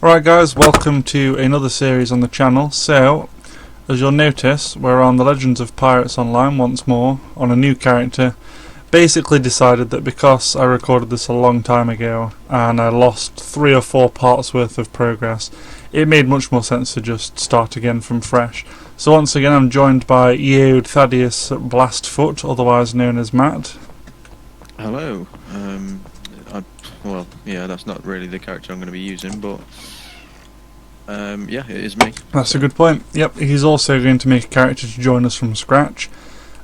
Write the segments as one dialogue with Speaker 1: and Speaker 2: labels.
Speaker 1: Alright guys, welcome to another series on the channel. So, as you'll notice, we're on the Legends of Pirates Online once more, on a new character. Basically decided that because I recorded this a long time ago, and I lost 3 or 4 parts worth of progress, it made much more sense to just start again from fresh. So once again I'm joined by Eode Thaddeus Blastfoot, otherwise known as Matt.
Speaker 2: Hello. Well, yeah, that's not really the character I'm going to be using, but yeah, it is me.
Speaker 1: That's a good point. Yep, he's also going to make a character to join us from scratch.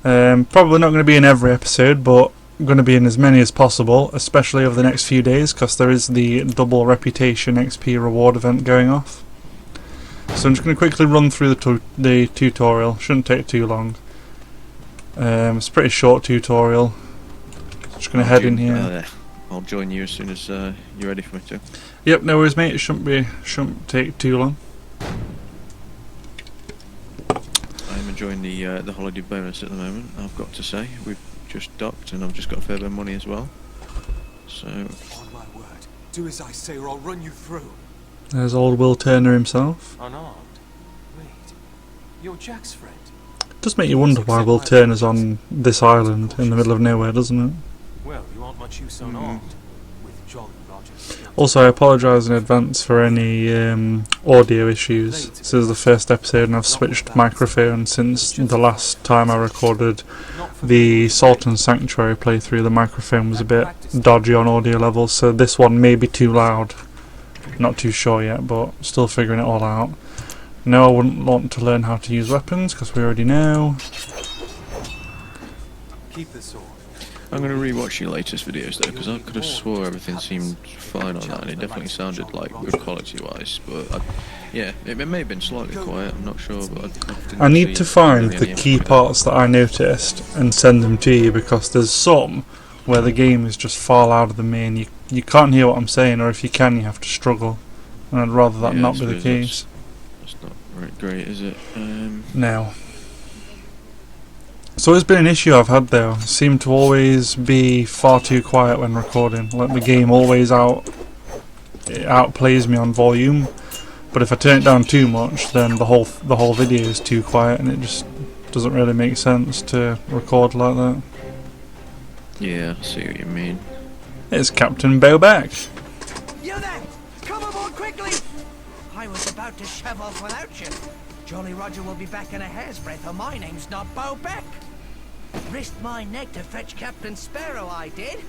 Speaker 1: Probably not going to be in every episode, but going to be in as many as possible, especially over the next few days, because there is the double reputation XP reward event going off. So I'm just going to quickly run through the tutorial. Shouldn't take too long. It's a pretty short tutorial. Just going to head in here.
Speaker 2: I'll join you as soon as you're ready for me to.
Speaker 1: Yep, no worries, mate. It shouldn't take too long.
Speaker 2: I'm enjoying the holiday bonus at the moment. I've got to say, we've just docked, and I've just got a fair bit of money as well. So.
Speaker 3: On my word, do as I say, or I'll run you through.
Speaker 1: There's old Will Turner himself.
Speaker 3: Unarmed. Wait, you're Jack's friend.
Speaker 1: It does make you wonder why Will Turner's on this island in the middle of nowhere, doesn't it?
Speaker 3: Well, you aren't much use unarmed. With Jolly Roger's.
Speaker 1: Also, I apologise in advance for any audio issues. This is the first episode and I've switched microphone since the last time I recorded the Salt and Sanctuary playthrough. The microphone was a bit dodgy on audio levels, so this one may be too loud. Not too sure yet, but still figuring it all out. No, I wouldn't want to learn how to use weapons, because we already know.
Speaker 3: Keep the sword.
Speaker 2: I'm going to rewatch your latest videos though, because I could have swore everything seemed fine on that, and it definitely sounded like good quality-wise. But yeah, it may have been slightly quiet. I'm not sure, but
Speaker 1: I need to find the key parts that I noticed and send them to you, because there's some where the game is just far louder than me, and you can't hear what I'm saying, or if you can, you have to struggle. And I'd rather that not be the case.
Speaker 2: That's not very great, is it?
Speaker 1: No. It's always been an issue I've had though. I seem to always be far too quiet when recording. Like the game always outplays me on volume. But if I turn it down too much, then the whole video is too quiet, and it just doesn't really make sense to record like that.
Speaker 2: Yeah, I see what you mean.
Speaker 1: It's Captain Bowback.
Speaker 4: You there! Come aboard quickly! I was about to shove off without you. Jolly Roger will be back in a hair's breadth, and my name's not Bowback. Risked my neck to fetch Captain Sparrow, I did.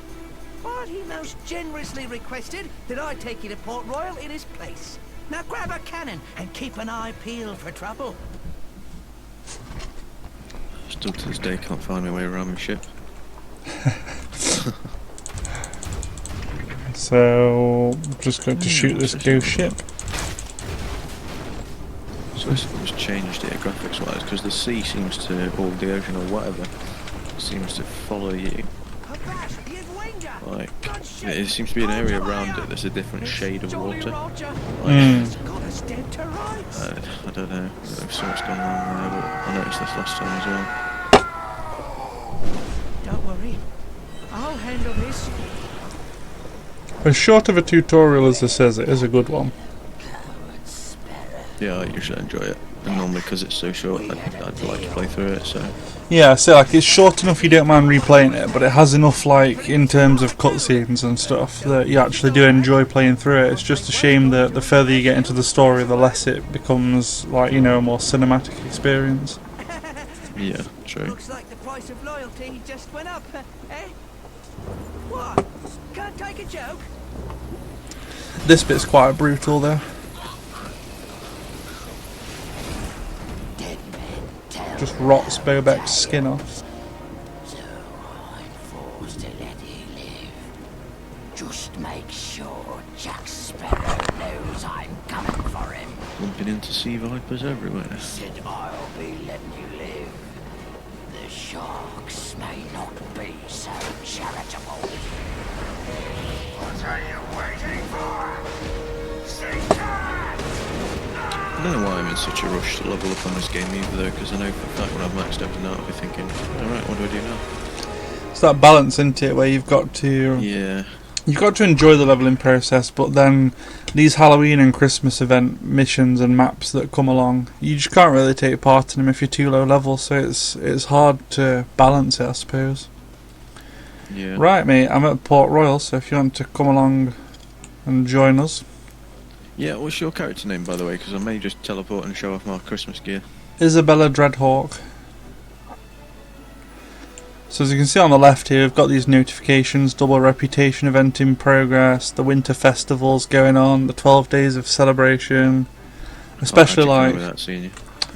Speaker 4: But he most generously requested that I take you to Port Royal in his place. Now grab a cannon and keep an eye peeled for trouble.
Speaker 2: Still to this day can't find my way around my ship.
Speaker 1: So, I'm just going to shoot this ghost ship.
Speaker 2: So it's changed here graphics wise, because the sea seems to, or the ocean or whatever, seems to follow you. Like, it seems to be an area around it that's a different shade of water. Like, I don't know if something's gone wrong there, but I noticed this last time as well.
Speaker 4: Don't worry, I'll handle this.
Speaker 1: As short of a tutorial as this is, it is a good one.
Speaker 2: Yeah, I usually enjoy it, and normally because it's so short, I'd like to play through it, so.
Speaker 1: Yeah, so like it's short enough you don't mind replaying it, but it has enough like in terms of cutscenes and stuff that you actually do enjoy playing through it. It's just a shame that the further you get into the story, the less it becomes like, you know, a more cinematic experience.
Speaker 2: Yeah, true.
Speaker 4: Looks like the price of loyalty just went up, eh? What? Can't take a joke?
Speaker 1: This bit's quite brutal though. Just rots Bowback's skin off.
Speaker 5: So I'm forced to let you live. Just make sure Jack Sparrow knows I'm coming for him.
Speaker 2: Bumping into sea vipers everywhere.
Speaker 5: Said I'll be letting you live. The sharks may not be so charitable. What are you waiting for? Satan!
Speaker 2: I don't know why I'm in such a rush to level up on this game either though, because I know for a fact when I've maxed everything out I'll be thinking, alright, what do I do now?
Speaker 1: It's that balance, isn't it, where you've got to
Speaker 2: Yeah.
Speaker 1: you've got to enjoy the leveling process, but then these Halloween and Christmas event missions and maps that come along, you just can't really take part in them if you're too low level, so it's hard to balance it, I suppose.
Speaker 2: Yeah.
Speaker 1: Right, mate, I'm at Port Royal, so if you want to come along and join us.
Speaker 2: Yeah, what's your character name, by the way? Because I may just teleport and show off my Christmas gear.
Speaker 1: Isabella Dreadhawk. So as you can see on the left here, we've got these notifications: double reputation event in progress, the winter festivals going on, the 12 days of celebration. Especially like,
Speaker 2: without seeing you.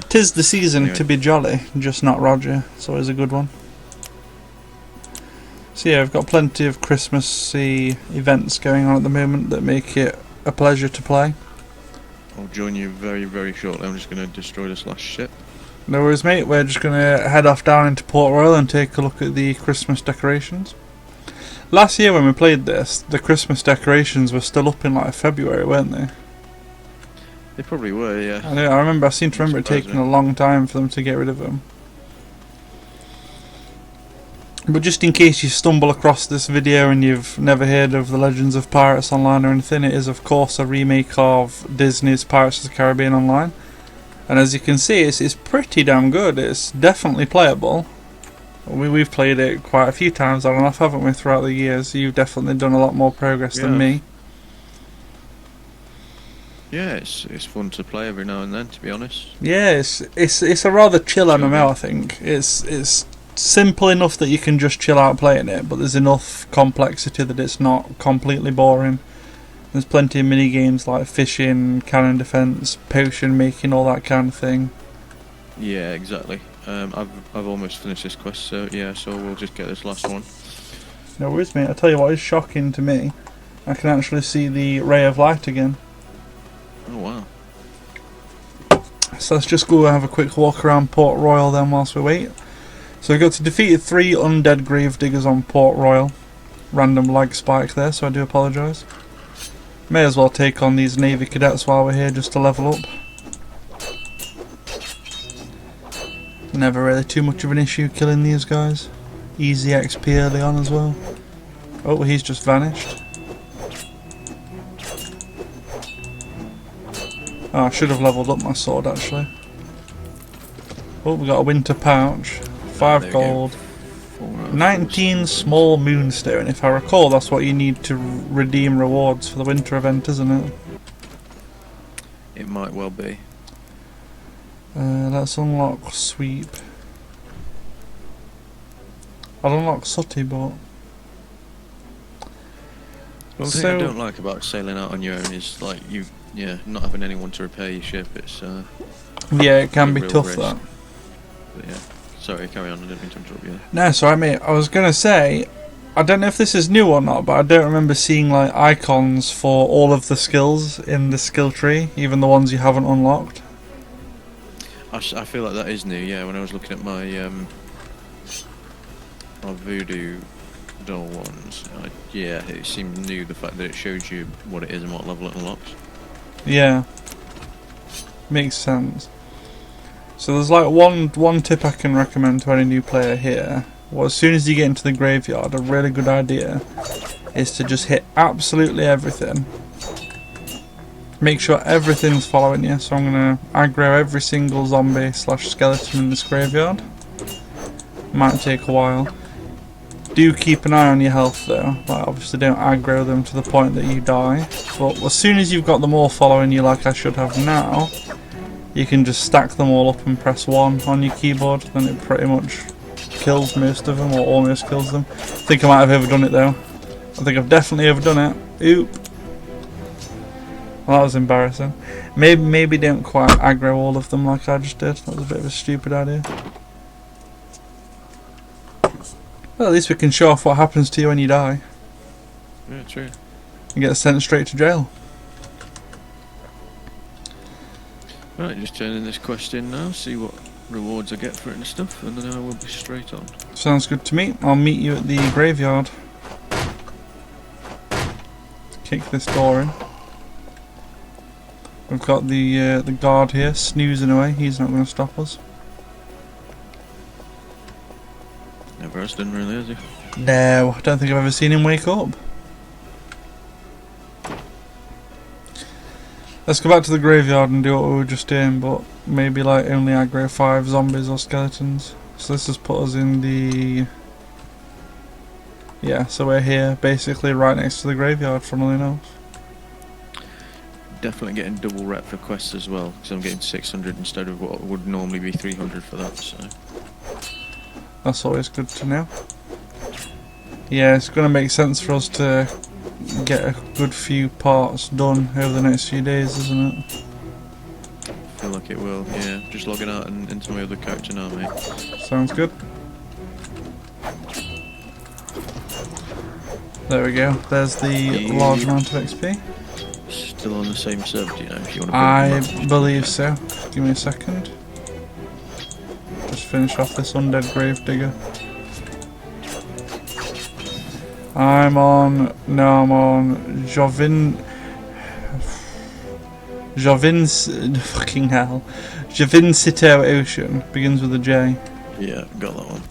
Speaker 1: 'tis the season
Speaker 2: Anyway.
Speaker 1: to be jolly, just not Roger. It's always a good one. So yeah, we've got plenty of Christmassy events going on at the moment that make it a pleasure to play.
Speaker 2: I'll join you very, very shortly. I'm just going to destroy this last ship.
Speaker 1: No worries, mate. We're just going to head off down into Port Royal and take a look at the Christmas decorations. Last year when we played this, the Christmas decorations were still up in like February, weren't they?
Speaker 2: They probably were, yeah.
Speaker 1: I seem to remember it taking a long time for them to get rid of them. But just in case you stumble across this video and you've never heard of the Legends of Pirates Online or anything, it is of course a remake of Disney's Pirates of the Caribbean Online. And as you can see, it's pretty damn good. It's definitely playable. We've played it quite a few times on and off, haven't we, throughout the years? You've definitely done a lot more progress than me.
Speaker 2: Yeah, it's fun to play every now and then, to be honest.
Speaker 1: Yeah, it's a rather chill MMO, I think. It's simple enough that you can just chill out playing it, but there's enough complexity that it's not completely boring. There's plenty of mini games like fishing, cannon defense, potion making, all that kind of thing.
Speaker 2: Yeah, exactly. I've almost finished this quest, so yeah, so we'll just get this last one.
Speaker 1: No worries, mate. I tell you what is shocking to me. I can actually see the ray of light again.
Speaker 2: Oh wow.
Speaker 1: So let's just go and have a quick walk around Port Royal then whilst we wait. So we got to defeat 3 undead gravediggers on Port Royal. Random lag spike there, so I do apologise. May as well take on these Navy cadets while we're here just to level up. Never really too much of an issue killing these guys. Easy XP early on as well. Oh, he's just vanished. Oh, I should have levelled up my sword actually. Oh, we got a winter pouch. 5 gold. 19 small moonstone. If I recall, that's what you need to redeem rewards for the winter event, isn't it?
Speaker 2: It might well be.
Speaker 1: Let's unlock sweep. I'll unlock sooty, but
Speaker 2: One thing I don't like about sailing out on your own is like not having anyone to repair your ship. It's
Speaker 1: yeah, it can
Speaker 2: a
Speaker 1: be
Speaker 2: real
Speaker 1: tough
Speaker 2: risk.
Speaker 1: that.
Speaker 2: But yeah, sorry, carry on. I didn't mean to interrupt you.
Speaker 1: No, it's alright, mate. I was gonna say, I don't know if this is new or not, but I don't remember seeing like icons for all of the skills in the skill tree, even the ones you haven't unlocked.
Speaker 2: I feel like that is new. Yeah, when I was looking at my voodoo doll ones, yeah, it seemed new, the fact that it shows you what it is and what level it unlocks.
Speaker 1: Yeah, makes sense. So there's like one tip I can recommend to any new player here. Well, as soon as you get into the graveyard, a really good idea is to just hit absolutely everything. Make sure everything's following you. So I'm gonna aggro every single zombie / skeleton in this graveyard. Might take a while. Do keep an eye on your health though. Like, obviously don't aggro them to the point that you die. But as soon as you've got them all following you like I should have now, you can just stack them all up and press 1 on your keyboard. Then it pretty much kills most of them, or almost kills them. I think I might have overdone it though. I think I've definitely overdone it. Oop. Well, that was embarrassing. Maybe don't quite aggro all of them like I just did. That was a bit of a stupid idea. Well, at least we can show off what happens to you when you die.
Speaker 2: Yeah, true.
Speaker 1: You get sent straight to jail.
Speaker 2: Right, just turning this quest in now, see what rewards I get for it and stuff, and then I will be straight on.
Speaker 1: Sounds good to me. I'll meet you at the graveyard. Kick this door in. We've got the guard here snoozing away. He's not going to stop us.
Speaker 2: Never has done really, has he?
Speaker 1: No, I don't think I've ever seen him wake up. Let's go back to the graveyard and do what we were just doing, but maybe like only aggro 5 zombies or skeletons. So this has put us in the... Yeah, so we're here, basically right next to the graveyard, funnily enough.
Speaker 2: Definitely getting double rep for quests as well, because I'm getting 600 instead of what would normally be 300 for that, so...
Speaker 1: That's always good to know. Yeah, it's going to make sense for us to get a good few parts done over the next few days, isn't it?
Speaker 2: I feel like it will, yeah. Just logging out and into my other character now, mate.
Speaker 1: Sounds good. There we go. There's the large amount of XP.
Speaker 2: Still on the same server, do you know, if you want to
Speaker 1: I believe so. Give me a second. Just finish off this undead gravedigger. I'm on fucking hell. Jovincito Ocean. Begins with a J.
Speaker 2: Yeah, got that one.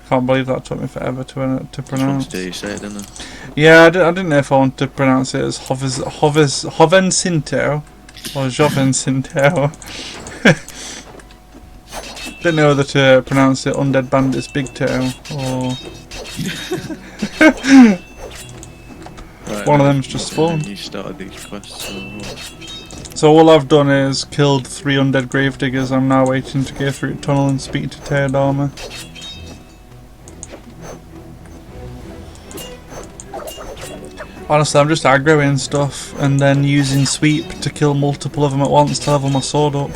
Speaker 1: Can't believe that took me forever to pronounce.
Speaker 2: Did you say it, didn't I?
Speaker 1: Yeah, I didn't know if I wanted to pronounce it as Jovencinto or Jovencinto. Didn't know whether to pronounce it Undead Bandit's Big Toe or
Speaker 2: Right,
Speaker 1: one of them's just spawned.
Speaker 2: You started these quests, so what?
Speaker 1: So all I've done is killed 3 undead gravediggers. I'm now waiting to go through the tunnel and speak to Teodama. Honestly, I'm just aggroing stuff and then using sweep to kill multiple of them at once to level my sword up.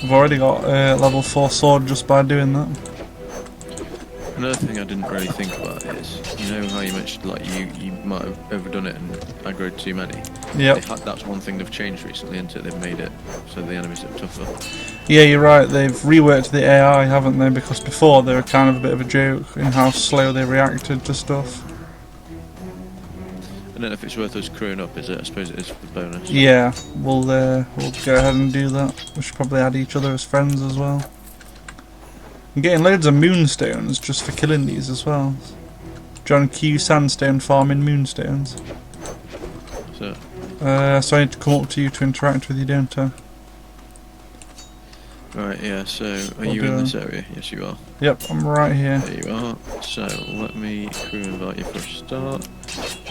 Speaker 1: I've already got a level 4 sword just by doing that.
Speaker 2: Another thing I didn't really think about is, you know how you mentioned like you might have overdone it and aggroed too many?
Speaker 1: Yep.
Speaker 2: That's one thing they've changed recently, isn't it? They've made it so the enemies are tougher.
Speaker 1: Yeah, you're right, they've reworked the AI, haven't they? Because before they were kind of a bit of a joke in how slow they reacted to stuff.
Speaker 2: I don't know if it's worth us crewing up, is it? I suppose it is for the bonus.
Speaker 1: Yeah, we'll go ahead and do that. We should probably add each other as friends as well. I'm getting loads of moonstones just for killing these as well. John Q Sandstone farming moonstones.
Speaker 2: So
Speaker 1: So I need to come up to you to interact with you, don't I?
Speaker 2: right, yeah, so are
Speaker 1: We'll
Speaker 2: you
Speaker 1: do
Speaker 2: in
Speaker 1: it.
Speaker 2: this area? Yes you are.
Speaker 1: Yep, I'm right here.
Speaker 2: There you are. So let me crew invite you for a start.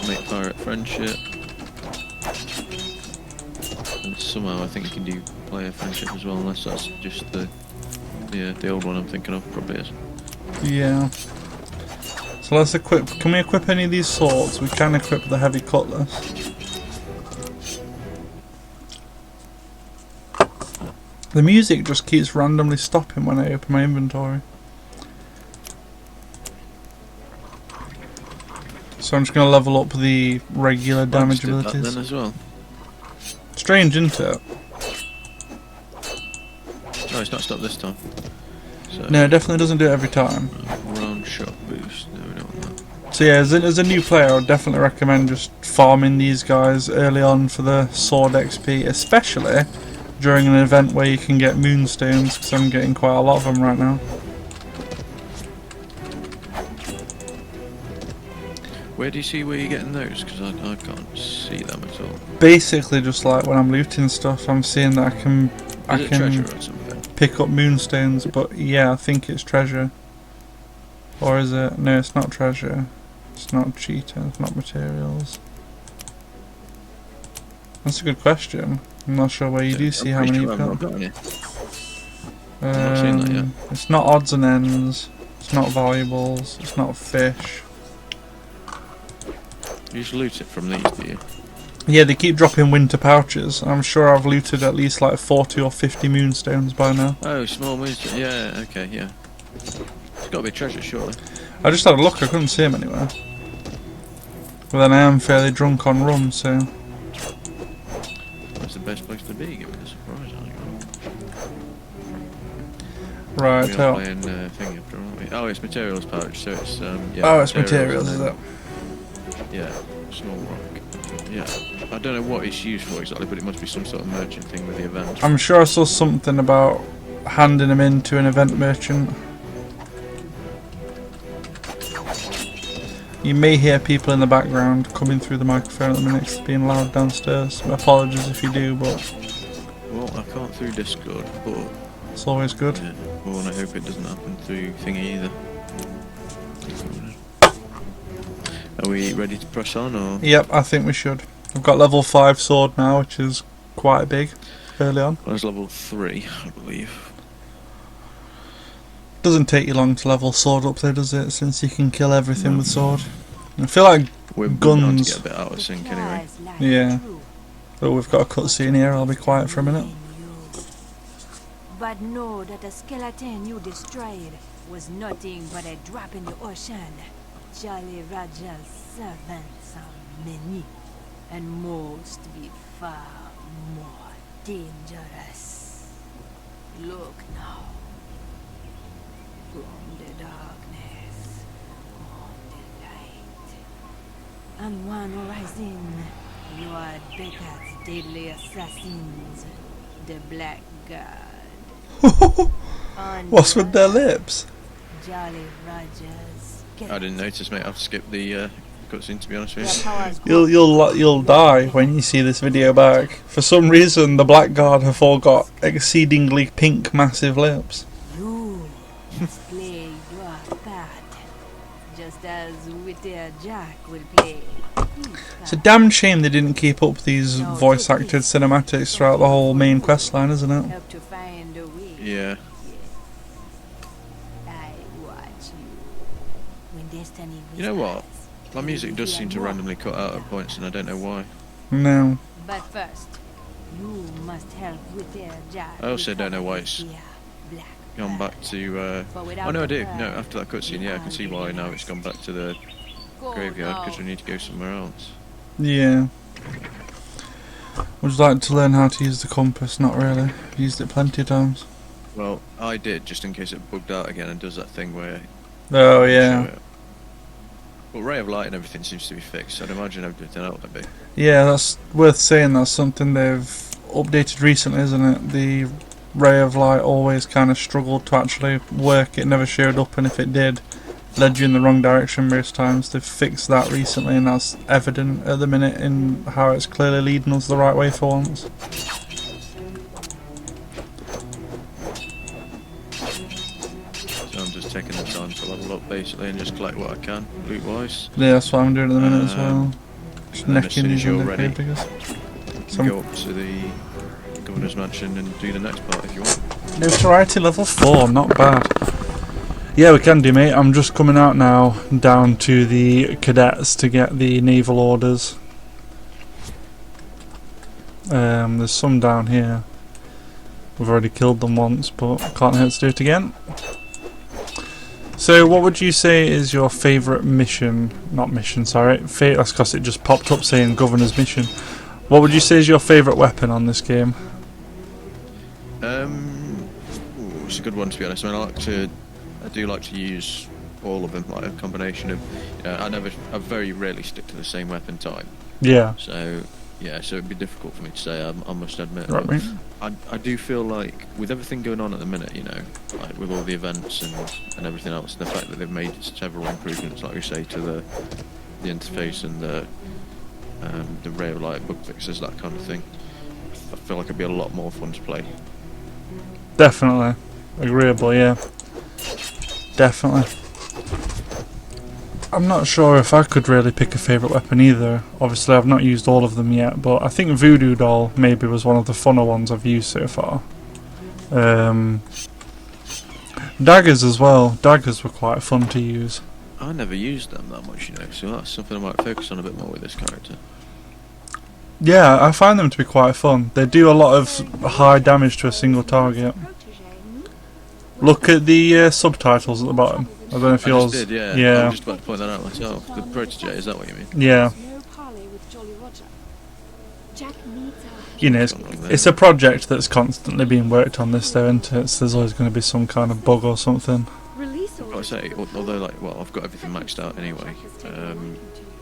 Speaker 2: Make pirate friendship. And somehow I think you can do player friendship as well, unless that's just the old one I'm thinking of, probably is.
Speaker 1: Yeah. So let's equip. Can we equip any of these swords? We can equip the heavy cutlass. The music just keeps randomly stopping when I open my inventory. So I'm just going to level up the regular damage
Speaker 2: Did that
Speaker 1: abilities.
Speaker 2: then as well.
Speaker 1: Strange, isn't it?
Speaker 2: Oh, it's not stopped this time. So
Speaker 1: No, it definitely doesn't do it every time.
Speaker 2: round shot boost. No, we don't want that.
Speaker 1: So yeah, as a new player, I would definitely recommend just farming these guys early on for the sword XP, especially during an event where you can get moonstones, because I'm getting quite a lot of them right now.
Speaker 2: Where do you see where you're getting those? Because I can't see them at all.
Speaker 1: Basically, just like when I'm looting stuff, I'm seeing that I
Speaker 2: Is it
Speaker 1: can
Speaker 2: treasure or something?
Speaker 1: pick up moonstones, but yeah, I think it's treasure. Or is it? No, it's not treasure. It's not cheetah, it's not materials. That's a good question. I'm not sure where you do see how many you've got.
Speaker 2: Any. not seen that yet.
Speaker 1: It's not odds and ends, it's not valuables, it's not fish.
Speaker 2: You just loot it from these, do you?
Speaker 1: Yeah, they keep dropping winter pouches. I'm sure I've looted at least like 40 or 50 moonstones by now.
Speaker 2: Oh, small moonstone. Yeah, okay, yeah. It's got to be treasure, surely.
Speaker 1: I just had a look, I couldn't see them anywhere. But then I am fairly drunk on rum, so...
Speaker 2: That's the best place to be, given the surprise, aren't you?
Speaker 1: Right,
Speaker 2: We are playing thing after, aren't we? Oh, it's materials pouch, so it's yeah.
Speaker 1: oh, it's materials, is it?
Speaker 2: Yeah, small rock. Yeah, I don't know what it's used for exactly, but it must be some sort of merchant thing with the event.
Speaker 1: I'm sure I saw something about handing them in to an event merchant. You may hear people in the background coming through the microphone at the minute 'cause it's being loud downstairs. Apologies if you do, but
Speaker 2: Well, I can't through Discord, but
Speaker 1: it's always good.
Speaker 2: yeah, well, and I hope it doesn't happen through thingy either. Are we ready to press on, or?
Speaker 1: Yep, I think we should. I've got level 5 sword now, which is quite big early on.
Speaker 2: Well, it's level 3, I believe.
Speaker 1: Doesn't take you long to level sword up though, does it? Since you can kill everything with sword. I feel like
Speaker 2: We're going to
Speaker 1: guns.
Speaker 2: get a bit out of sync anyway.
Speaker 1: Yeah. Oh, we've got a cutscene here. I'll be quiet for a minute.
Speaker 6: But know that the skeleton you destroyed was nothing but a drop in the ocean. Jolly Roger's servants are many, and most be far more dangerous. Look now. From the darkness, on the light. On one horizon, you are Becca's deadly assassins, the Black God. On
Speaker 1: What's
Speaker 6: the
Speaker 1: with their
Speaker 6: other,
Speaker 1: lips?
Speaker 6: Jolly Roger's
Speaker 2: I didn't notice, mate. I've skipped the cutscene, to be honest with you.
Speaker 6: powers grow.
Speaker 1: You'll die when you see this video back. For some reason, the Blackguard have all got exceedingly pink, massive lips.
Speaker 6: You must play your part, just as Whittier Jack will play his
Speaker 1: It's a
Speaker 6: part.
Speaker 1: damn shame they didn't keep up these voice-acted cinematics throughout the whole main questline, isn't it?
Speaker 6: Help to find a way.
Speaker 2: Yeah.
Speaker 6: I watch you. When destiny
Speaker 2: You know what?
Speaker 6: whispers,
Speaker 2: My music does seem to randomly cut out at points, and I don't know why.
Speaker 1: No.
Speaker 6: But first, you must help Whittier Jack.
Speaker 2: I also don't know why it's
Speaker 6: recover the Black
Speaker 2: Gone back to.
Speaker 6: For
Speaker 2: Oh
Speaker 6: without
Speaker 2: no, I
Speaker 6: the
Speaker 2: do. No,
Speaker 6: bird,
Speaker 2: after that cutscene, yeah, I can see why now it's gone back to the
Speaker 6: Go
Speaker 2: graveyard because
Speaker 6: now.
Speaker 2: we need to go somewhere else.
Speaker 1: Yeah. Would you like to learn how to use the compass? Not really. I've used it plenty of times.
Speaker 2: Well, I did just in case it bugged out again and does that thing where.
Speaker 1: Oh
Speaker 2: you
Speaker 1: yeah.
Speaker 2: show it. Well, ray of light and everything seems to be fixed. I'd imagine everything else would be.
Speaker 1: Yeah, that's worth saying. That's something they've updated recently, isn't it? The ray of light always kind of struggled to actually work. It never showed up, and if it did, led you in the wrong direction most times. They've fixed that recently, and that's evident at the minute in how it's clearly leading us the right way for once.
Speaker 2: So I'm just taking the time to level up basically and just collect what I can, loot wise.
Speaker 1: Yeah, that's what I'm doing at the minute as well. Just
Speaker 2: and then as
Speaker 1: necking
Speaker 2: soon as
Speaker 1: these
Speaker 2: you're
Speaker 1: under
Speaker 2: ready,
Speaker 1: figures.
Speaker 2: Go up to the governor's mansion and do the next part if you want.
Speaker 1: Notoriety level 4, not bad. Yeah, we can do, mate. I'm just coming out now down to the cadets to get the naval orders. There's some down here. We've already killed them once, but can't hurt to do it again. So, what would you say is your favourite mission? Not mission, sorry. That's because it just popped up saying Governor's Mission. What would you say is your favourite weapon on this game?
Speaker 2: Ooh, it's a good one to be honest. I do like to use all of them, like a combination of. I very rarely stick to the same weapon type.
Speaker 1: Yeah.
Speaker 2: So yeah, so it'd be difficult for me to say. I must admit.
Speaker 1: Right,
Speaker 2: But
Speaker 1: mate.
Speaker 2: I do feel like with everything going on at the minute, you know, like with all the events and everything else, the fact that they've made several improvements, like we say, to the interface and the ray of light bug fixes, that kind of thing. I feel like it'd be a lot more fun to play.
Speaker 1: Definitely. Agreeable, yeah. Definitely. I'm not sure if I could really pick a favourite weapon either. Obviously I've not used all of them yet, but I think Voodoo Doll maybe was one of the funner ones I've used so far. Daggers as well. Daggers were quite fun to use.
Speaker 2: I never used them that much, you know, so that's something I might focus on a bit more with this character.
Speaker 1: Yeah, I find them to be quite fun. They do a lot of high damage to a single target. Look at the subtitles at the bottom. I don't know if
Speaker 2: I
Speaker 1: yours...
Speaker 2: just did, yeah.
Speaker 1: Yeah.
Speaker 2: I'm just about to point that out myself. The protege, is that what you mean?
Speaker 1: Yeah.
Speaker 7: No parley with Jolly Roger. Jack needs our
Speaker 1: You know, it's a project that's constantly being worked on this though, isn't it? So there's always going to be some kind of bug or something.
Speaker 7: release
Speaker 2: Like I say, although, like, well, I've got everything maxed out anyway.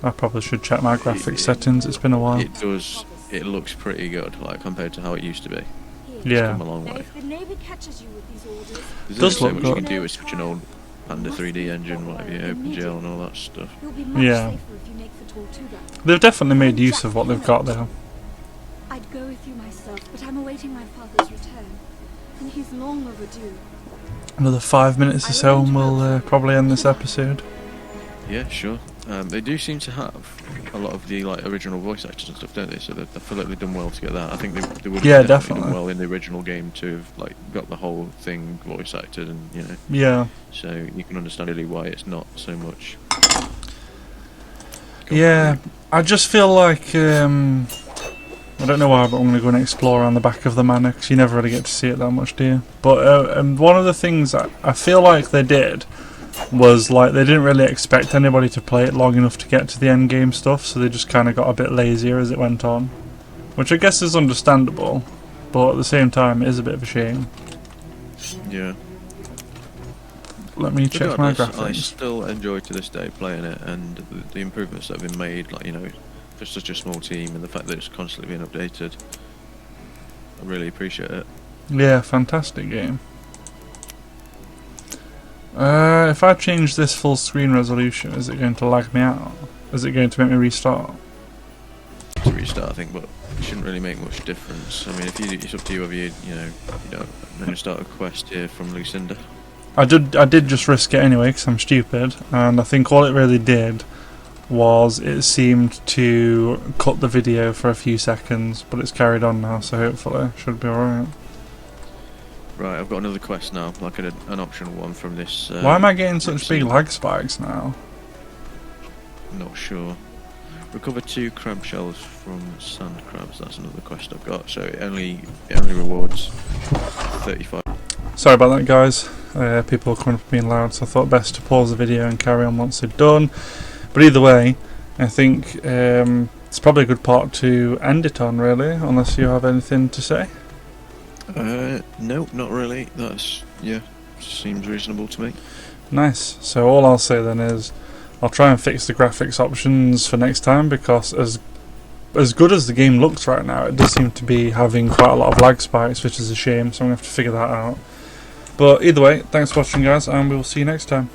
Speaker 1: I probably should check my graphics settings, it's been a while.
Speaker 2: It looks pretty good, like, compared to how it used to be. It's
Speaker 1: Yeah.
Speaker 2: come a long
Speaker 7: Now,
Speaker 2: way.
Speaker 7: if the Navy catches you with these orders,
Speaker 2: There's
Speaker 1: Does
Speaker 2: only so
Speaker 1: look
Speaker 2: much you
Speaker 1: good.
Speaker 2: can do with such an old Panda 3D engine, whatever you, OpenGL and all that stuff.
Speaker 7: You'll be much
Speaker 1: Yeah.
Speaker 7: safer if you make the tour to them.
Speaker 1: They've definitely made use of what they've got there.
Speaker 7: I'd go with you myself, but I'm awaiting my father's return, and he's long overdue.
Speaker 1: Another 5 minutes or so and we'll probably end this episode.
Speaker 2: Yeah, sure. They do seem to have a lot of the like original voice actors and stuff, don't they? So I feel like they've done well to get that. I think they would have
Speaker 1: Yeah,
Speaker 2: done
Speaker 1: definitely.
Speaker 2: well in the original game to have like got the whole thing voice acted, and you know.
Speaker 1: Yeah.
Speaker 2: So you can understand really why it's not so much.
Speaker 1: Yeah, I just feel like I don't know why, but I'm going to go and explore around the back of the manor because you never really get to see it that much, do you? But one of the things that I feel like they did was like they didn't really expect anybody to play it long enough to get to the end game stuff, so they just kind of got a bit lazier as it went on, which I guess is understandable, but at the same time it is a bit of a shame.
Speaker 2: Yeah.
Speaker 1: Let me check my
Speaker 2: Regardless, I
Speaker 1: graphics.
Speaker 2: still enjoy to this day playing it, and the improvements that have been made, like, you know, for such a small team, and the fact that it's constantly being updated. I really appreciate it.
Speaker 1: Yeah, fantastic game. If I change this full screen resolution, is it going to lag me out? Is it going to make me restart?
Speaker 2: To restart, I think, but it shouldn't really make much difference. I mean, if it's up to you whether you don't then you start a quest here from Lucinda.
Speaker 1: I did just risk it anyway because I'm stupid, and I think all it really did was it seemed to cut the video for a few seconds, but it's carried on now, so hopefully it should be alright.
Speaker 2: Right, I've got another quest now, like an optional one from this.
Speaker 1: Why am I getting such big lag spikes now?
Speaker 2: Not sure. Recover 2 crab shells from sand crabs. That's another quest I've got. So it only rewards 35.
Speaker 1: Sorry about that, guys. People are coming up being loud, so I thought best to pause the video and carry on once they're done. But either way, I think it's probably a good part to end it on, really, unless you have anything to say.
Speaker 2: No, not really. Seems reasonable to me.
Speaker 1: Nice. So all I'll say then is I'll try and fix the graphics options for next time, because as good as the game looks right now, it does seem to be having quite a lot of lag spikes, which is a shame, so I'm going to have to figure that out. But either way, thanks for watching, guys, and we'll see you next time.